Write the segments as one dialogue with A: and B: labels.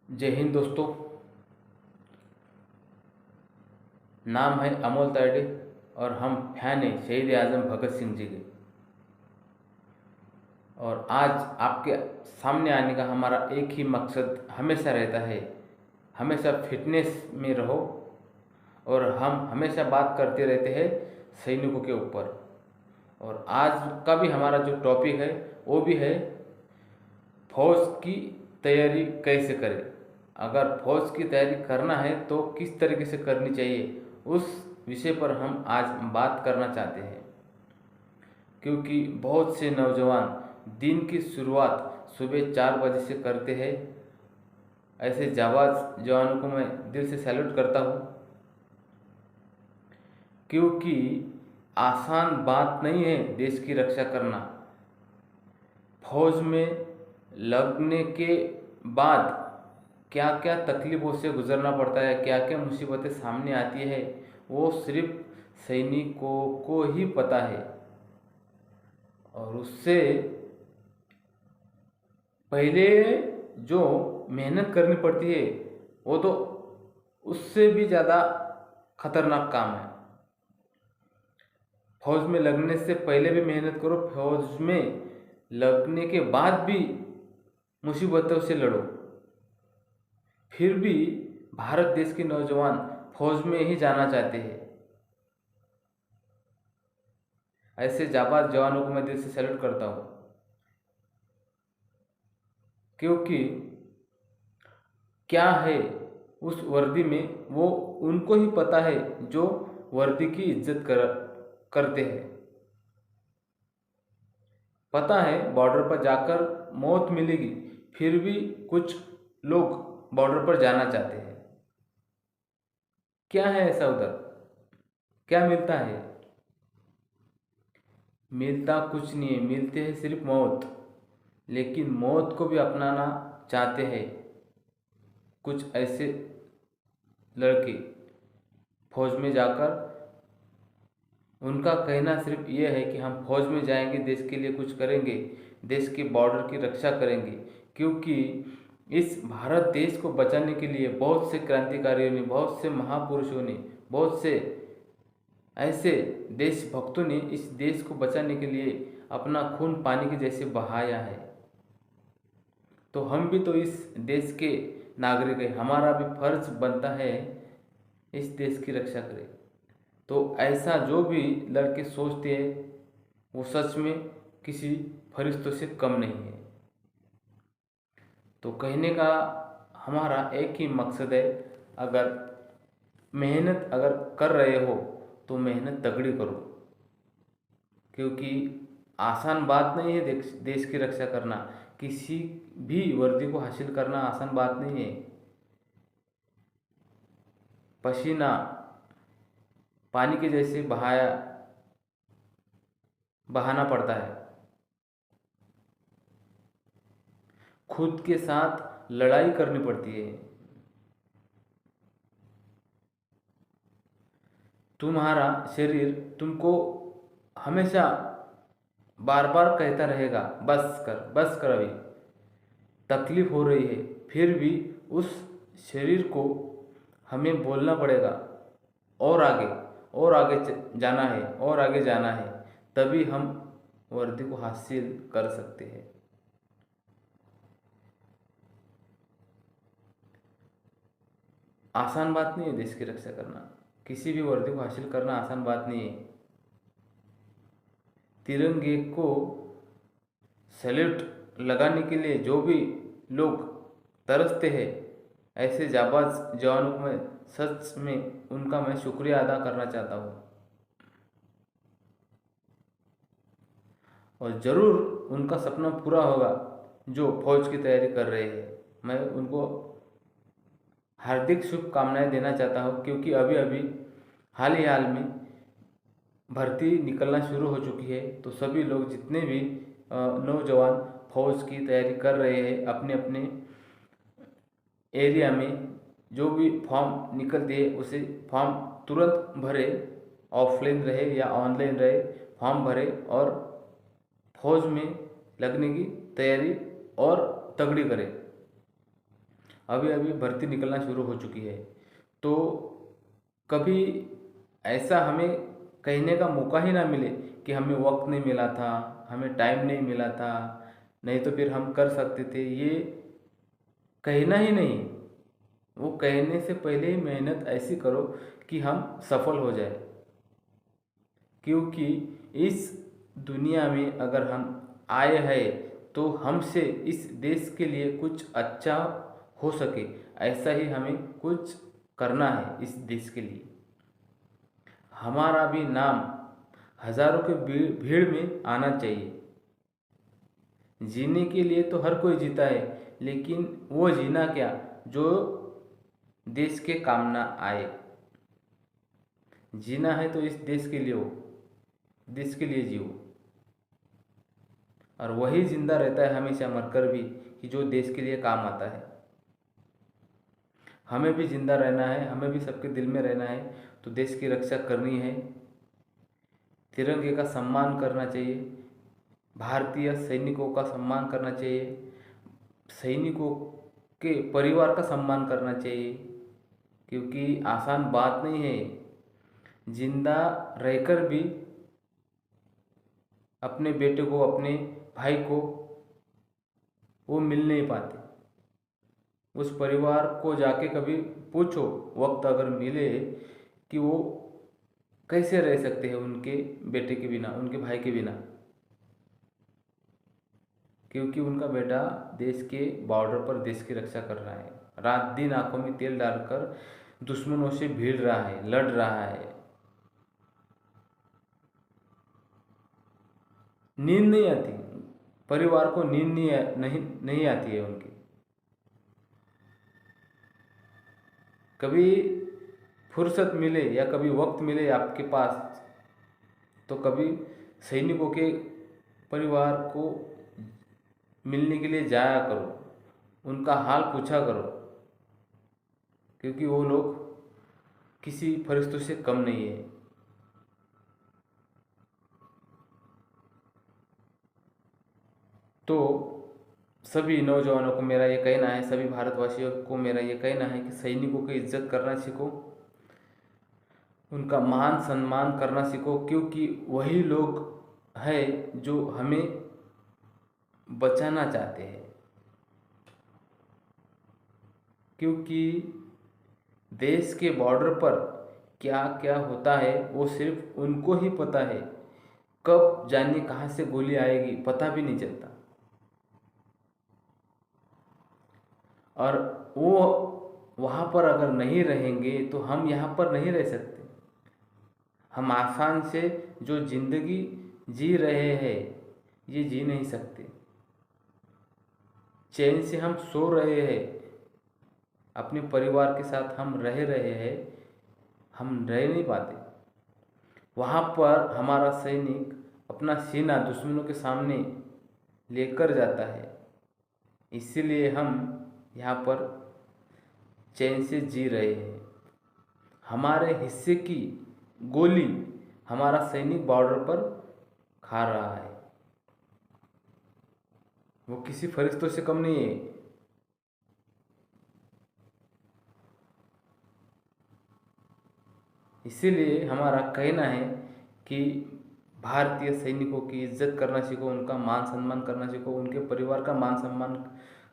A: जय हिंद दोस्तों। नाम है अमोल तायडे और हम फैन हैं शहीद आज़म भगत सिंह जी के। और आज आपके सामने आने का हमारा एक ही मकसद हमेशा रहता है, हमेशा फिटनेस में रहो। और हम हमेशा बात करते रहते हैं सैनिकों के ऊपर। और आज का भी हमारा जो टॉपिक है वो भी है फौज की तैयारी कैसे करें। अगर फौज की तैयारी करना है तो किस तरीके से करनी चाहिए, उस विषय पर हम आज बात करना चाहते हैं। क्योंकि बहुत से नौजवान दिन की शुरुआत सुबह 4 बजे से करते हैं। ऐसे जाबाज जवानों को मैं दिल से सैल्यूट करता हूँ, क्योंकि आसान बात नहीं है देश की रक्षा करना। फौज में लगने के बाद क्या क्या तकलीफ़ों से गुजरना पड़ता है, क्या क्या मुसीबतें सामने आती है, वो सिर्फ सैनिकों को ही पता है। और उससे पहले जो मेहनत करनी पड़ती है वो तो उससे भी ज़्यादा खतरनाक काम है। फौज में लगने से पहले भी मेहनत करो, फौज में लगने के बाद भी मुसीबतों से लड़ो। फिर भी भारत देश के नौजवान फौज में ही जाना चाहते हैं। ऐसे जाबाज जवानों को मैं दिल से सैल्यूट करता हूँ, क्योंकि क्या है उस वर्दी में वो उनको ही पता है जो वर्दी की इज्जत करते हैं। पता है बॉर्डर पर जाकर मौत मिलेगी, फिर भी कुछ लोग बॉर्डर पर जाना चाहते हैं। क्या है ऐसा उधर, क्या मिलता है? मिलता कुछ नहीं है, मिलते हैं सिर्फ मौत। लेकिन मौत को भी अपनाना चाहते हैं कुछ ऐसे लड़के फौज में जाकर। उनका कहना सिर्फ ये है कि हम फौज में जाएंगे, देश के लिए कुछ करेंगे, देश के बॉर्डर की रक्षा करेंगे। क्योंकि इस भारत देश को बचाने के लिए बहुत से क्रांतिकारियों ने, बहुत से महापुरुषों ने, बहुत से ऐसे देशभक्तों ने इस देश को बचाने के लिए अपना खून पानी के जैसे बहाया है। तो हम भी तो इस देश के नागरिक हैं, हमारा भी फर्ज बनता है इस देश की रक्षा करें। तो ऐसा जो भी लड़के सोचते हैं वो सच में किसी फरिश्तों से कम नहीं है। तो कहने का हमारा एक ही मकसद है, अगर मेहनत अगर कर रहे हो तो मेहनत तगड़ी करो। क्योंकि आसान बात नहीं है देश की रक्षा करना। किसी भी वर्दी को हासिल करना आसान बात नहीं है। पसीना पानी के जैसे बहाना पड़ता है। खुद के साथ लड़ाई करनी पड़ती है। तुम्हारा शरीर तुमको हमेशा बार बार कहता रहेगा बस कर अभी तकलीफ हो रही है। फिर भी उस शरीर को हमें बोलना पड़ेगा और आगे जाना है, और आगे जाना है। तभी हम वर्दी को हासिल कर सकते हैं। आसान बात नहीं है देश की रक्षा करना, किसी भी वर्दी को हासिल करना आसान बात नहीं है। तिरंगे को सैल्यूट लगाने के लिए जो भी लोग तरसते हैं, ऐसे जाबाज जवानों को मैं सच में उनका मैं शुक्रिया अदा करना चाहता हूँ। और ज़रूर उनका सपना पूरा होगा जो फौज की तैयारी कर रहे हैं। मैं उनको हार्दिक शुभकामनाएं देना चाहता हूँ, क्योंकि अभी अभी हाल ही हाल में भर्ती निकलना शुरू हो चुकी है। तो सभी लोग जितने भी नौजवान फौज की तैयारी कर रहे हैं, अपने अपने एरिया में जो भी फॉर्म निकलती है उसे फॉर्म तुरंत भरे, ऑफलाइन रहे या ऑनलाइन रहे, फॉर्म भरे और फौज में लगने की तैयारी और तगड़ी करें। अभी अभी भर्ती निकलना शुरू हो चुकी है। तो कभी ऐसा हमें कहने का मौका ही ना मिले कि हमें वक्त नहीं मिला था, हमें टाइम नहीं मिला था, नहीं तो फिर हम कर सकते थे, ये कहना ही नहीं। वो कहने से पहले ही मेहनत ऐसी करो कि हम सफल हो जाए। क्योंकि इस दुनिया में अगर हम आए हैं तो हमसे इस देश के लिए कुछ अच्छा हो सके, ऐसा ही हमें कुछ करना है इस देश के लिए। हमारा भी नाम हजारों के भीड़ में आना चाहिए। जीने के लिए तो हर कोई जीता है, लेकिन वो जीना क्या जो देश के काम ना आए। जीना है तो इस देश के लिए हो, देश के लिए जियो। और वही जिंदा रहता है हमेशा मरकर भी, कि जो देश के लिए काम आता है। हमें भी जिंदा रहना है, हमें भी सबके दिल में रहना है, तो देश की रक्षा करनी है। तिरंगे का सम्मान करना चाहिए, भारतीय सैनिकों का सम्मान करना चाहिए, सैनिकों के परिवार का सम्मान करना चाहिए। क्योंकि आसान बात नहीं है, जिंदा रहकर भी अपने बेटे को, अपने भाई को वो मिल नहीं पाते। उस परिवार को जाके कभी पूछो, वक्त अगर मिले, कि वो कैसे रह सकते हैं उनके बेटे के बिना, उनके भाई के बिना। क्योंकि उनका बेटा देश के बॉर्डर पर देश की रक्षा कर रहा है, रात दिन आंखों में तेल डालकर दुश्मनों से भिड़ रहा है, लड़ रहा है। नींद नहीं आती, परिवार को नींद नहीं आती है उनकी। कभी फुर्सत मिले या कभी वक्त मिले आपके पास, तो कभी सैनिकों के परिवार को मिलने के लिए जाया करो, उनका हाल पूछा करो। क्योंकि वो लोग किसी फरिश्तों से कम नहीं है। तो सभी नौजवानों को मेरा ये कहना है, सभी भारतवासियों को मेरा ये कहना है कि सैनिकों की इज्जत करना सीखो, उनका मान सम्मान करना सीखो। क्योंकि वही लोग हैं जो हमें बचाना चाहते हैं। क्योंकि देश के बॉर्डर पर क्या क्या होता है वो सिर्फ उनको ही पता है। कब जाने कहाँ से गोली आएगी पता भी नहीं चलता। और वो वहाँ पर अगर नहीं रहेंगे तो हम यहाँ पर नहीं रह सकते। हम आसान से जो जिंदगी जी रहे हैं ये जी नहीं सकते। चैन से हम सो रहे हैं, अपने परिवार के साथ हम रह रहे हैं, हम रह नहीं पाते। वहाँ पर हमारा सैनिक अपना सीना दुश्मनों के सामने लेकर जाता है। इसीलिए हम यहाँ पर चैन से जी रहे हैं। हमारे हिस्से की गोली हमारा सैनिक बॉर्डर पर खा रहा है। वो किसी फरिश्तों से कम नहीं है। इसीलिए हमारा कहना है कि भारतीय सैनिकों की इज्जत करना सीखो, उनका मान सम्मान करना सीखो, उनके परिवार का मान सम्मान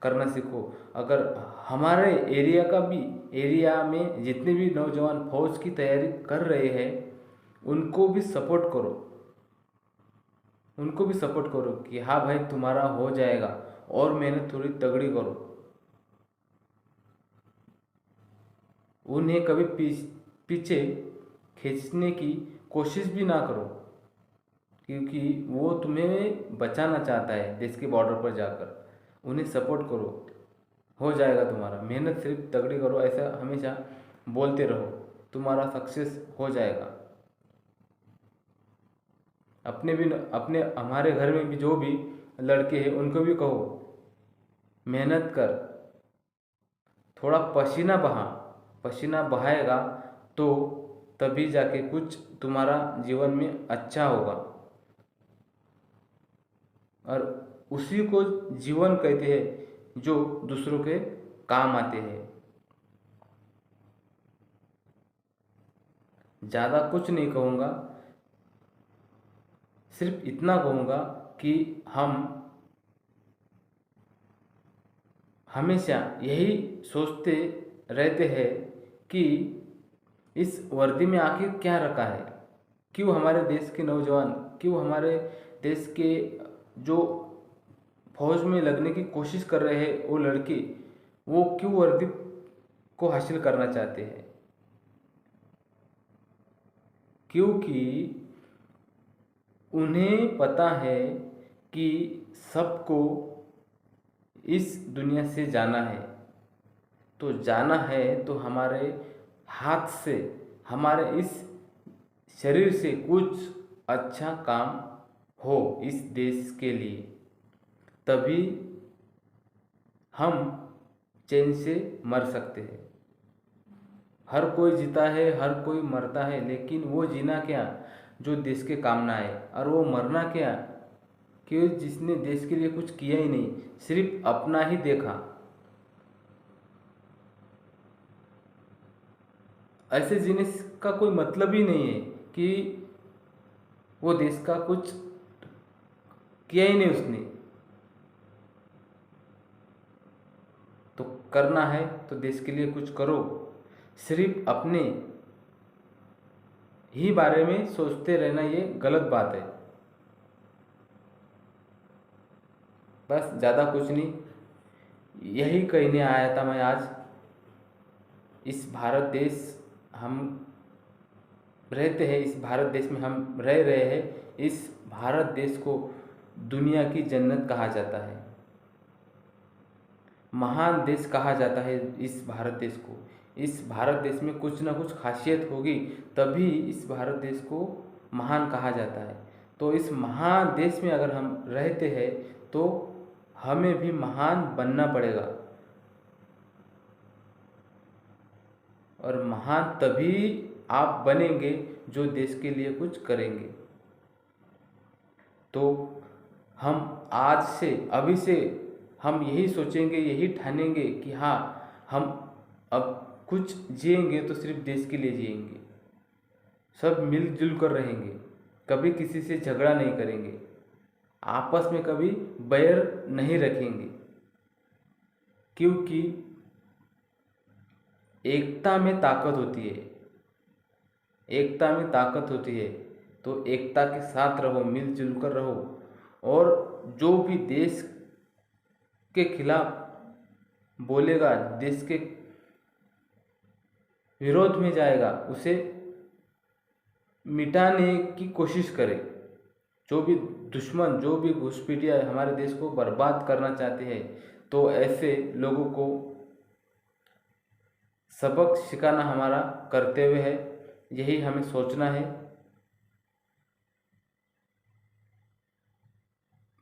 A: करना सीखो। अगर हमारे एरिया में जितने भी नौजवान फौज की तैयारी कर रहे हैं उनको भी सपोर्ट करो, उनको भी सपोर्ट करो कि हाँ भाई तुम्हारा हो जाएगा, और मेहनत थोड़ी तगड़ी करो। उन्हें कभी पीछे खींचने की कोशिश भी ना करो। क्योंकि वो तुम्हें बचाना चाहता है देश के बॉर्डर पर जाकर। उन्हें सपोर्ट करो, हो जाएगा तुम्हारा। मेहनत सिर्फ तगड़ी करो, ऐसा हमेशा बोलते रहो, तुम्हारा सक्सेस हो जाएगा। अपने हमारे घर में भी जो भी लड़के हैं उनको भी कहो मेहनत कर, थोड़ा पसीना बहा। पसीना बहाएगा तो तभी जाके कुछ तुम्हारा जीवन में अच्छा होगा। और उसी को जीवन कहते हैं जो दूसरों के काम आते हैं। ज़्यादा कुछ नहीं कहूँगा, सिर्फ इतना कहूँगा कि हम हमेशा यही सोचते रहते हैं कि इस वर्दी में आखिर क्या रखा है, क्यों हमारे देश के नौजवान, क्यों हमारे देश के जो फौज में लगने की कोशिश कर रहे हैं वो लड़के, वो क्यों वर्दी को हासिल करना चाहते हैं। क्योंकि उन्हें पता है कि सबको इस दुनिया से जाना है, तो जाना है तो हमारे हाथ से, हमारे इस शरीर से कुछ अच्छा काम हो इस देश के लिए, तभी हम चैन से मर सकते हैं। हर कोई जीता है, हर कोई मरता है, लेकिन वो जीना क्या जो देश के काम ना आए, और वो मरना क्या कि जिसने देश के लिए कुछ किया ही नहीं, सिर्फ अपना ही देखा। ऐसे जीने का कोई मतलब ही नहीं है कि वो देश का कुछ किया ही नहीं उसने। तो करना है तो देश के लिए कुछ करो, सिर्फ अपने ही बारे में सोचते रहना ये गलत बात है। बस ज़्यादा कुछ नहीं, यही कहने आया था मैं आज। इस भारत देश हम रहते हैं, इस भारत देश में हम रह रहे हैं। इस भारत देश को दुनिया की जन्नत कहा जाता है, महान देश कहा जाता है इस भारत देश को। इस भारत देश में कुछ ना कुछ खासियत होगी, तभी इस भारत देश को महान कहा जाता है। तो इस महान देश में अगर हम रहते हैं तो हमें भी महान बनना पड़ेगा, और महान तभी आप बनेंगे जो देश के लिए कुछ करेंगे। तो हम आज से, अभी से हम यही सोचेंगे, यही ठानेंगे कि हाँ, हम अब कुछ जिएंगे तो सिर्फ देश के लिए जिएंगे, सब मिलजुल कर रहेंगे, कभी किसी से झगड़ा नहीं करेंगे, आपस में कभी बैर नहीं रखेंगे, क्योंकि एकता में ताकत होती है। एकता में ताकत होती है, तो एकता के साथ रहो, मिलजुल कर रहो, और जो भी देश के खिलाफ बोलेगा, देश के विरोध में जाएगा, उसे मिटाने की कोशिश करें। जो भी दुश्मन, जो भी घुसपैठिया हमारे देश को बर्बाद करना चाहते हैं, तो ऐसे लोगों को सबक सिखाना हमारा कर्तव्य है, यही हमें सोचना है।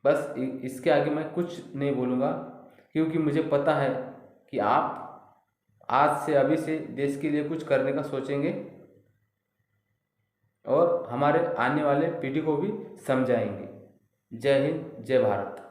A: बस इसके आगे मैं कुछ नहीं बोलूँगा, क्योंकि मुझे पता है कि आप आज से, अभी से देश के लिए कुछ करने का सोचेंगे, और हमारे आने वाले पीढ़ी को भी समझाएंगे। जय हिंद, जय भारत।